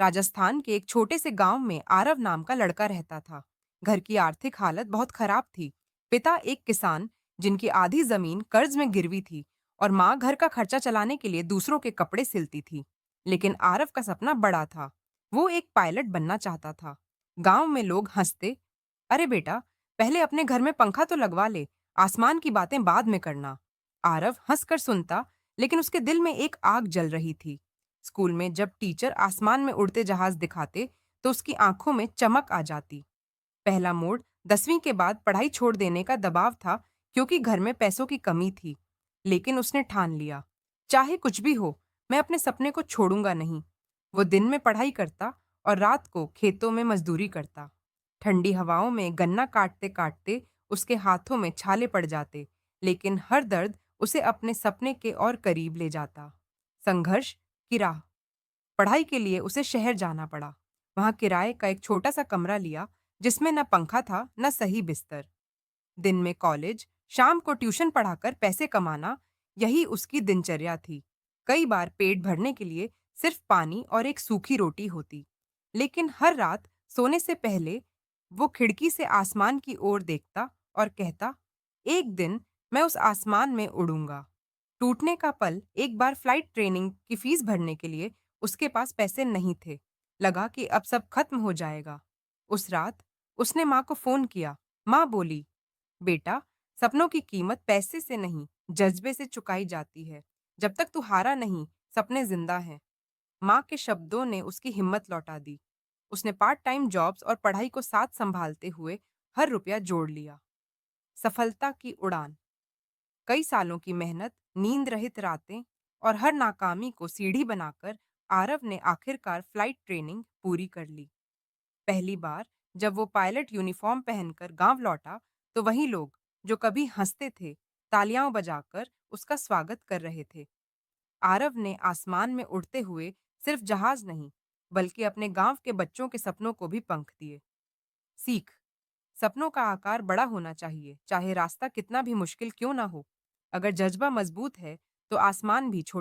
राजस्थान के एक छोटे से गांव में आरव नाम का लड़का रहता था। घर की आर्थिक हालत बहुत खराब थी। पिता एक किसान, जिनकी आधी जमीन कर्ज में गिरवी थी, और माँ घर का खर्चा चलाने के लिए दूसरों के कपड़े सिलती थी। लेकिन आरव का सपना बड़ा था। वो एक पायलट बनना चाहता था। गांव में लोग हंसते, अरे बेटा, पहले अपने घर में पंखा तो लगवा ले, आसमान की बातें बाद में करना। आरव हंसकर सुनता, लेकिन उसके दिल में एक आग जल रही थी। स्कूल में जब टीचर आसमान में उड़ते जहाज दिखाते, तो उसकी आंखों में चमक आ जाती। पहला मोड़ 10वीं के बाद पढ़ाई छोड़ देने का दबाव था, क्योंकि घर में पैसों की कमी थी। लेकिन उसने ठान लिया, चाहे कुछ भी हो, मैं अपने सपने को छोड़ूंगा नहीं। वो दिन में पढ़ाई करता और रात को खेतों में मजदूरी करता। ठंडी हवाओं में गन्ना काटते काटते उसके हाथों में छाले पड़ जाते, लेकिन हर दर्द उसे अपने सपने के और करीब ले जाता। संघर्ष की राह। पढ़ाई के लिए उसे शहर जाना पड़ा। वहां किराए का एक छोटा सा कमरा लिया, जिसमें न पंखा था न सही बिस्तर। दिन में कॉलेज, शाम को ट्यूशन पढ़ाकर पैसे कमाना, यही उसकी दिनचर्या थी। कई बार पेट भरने के लिए सिर्फ पानी और एक सूखी रोटी होती। लेकिन हर रात सोने से पहले वो खिड़की से आसमान की ओर देखता और कहता, एक दिन मैं उस आसमान में उड़ूंगा। टूटने का पल एक बार फ्लाइट ट्रेनिंग की फीस भरने के लिए उसके पास पैसे नहीं थे। लगा कि अब सब खत्म हो जाएगा। उस रात उसने माँ को फोन किया। माँ बोली, बेटा, सपनों की कीमत पैसे से नहीं, जज्बे से चुकाई जाती है। जब तक तू हारा नहीं, सपने जिंदा हैं। माँ के शब्दों ने उसकी हिम्मत लौटा दी। उसने पार्ट टाइम जॉब्स और पढ़ाई को साथ संभालते हुए हर रुपया जोड़ लिया। सफलता की उड़ान। कई सालों की मेहनत, नींद रहित रातें और हर नाकामी को सीढ़ी बनाकर आरव ने आखिरकार फ्लाइट ट्रेनिंग पूरी कर ली। पहली बार जब वो पायलट यूनिफॉर्म पहनकर गांव लौटा, तो वही लोग जो कभी हंसते थे, तालियां बजाकर उसका स्वागत कर रहे थे। आरव ने आसमान में उड़ते हुए सिर्फ जहाज नहीं, बल्कि अपने गांव के बच्चों के सपनों को भी पंख दिए। सीख। सपनों का आकार बड़ा होना चाहिए, चाहे रास्ता कितना भी मुश्किल क्यों ना हो। अगर जज्बा मजबूत है, तो आसमान भी छोटा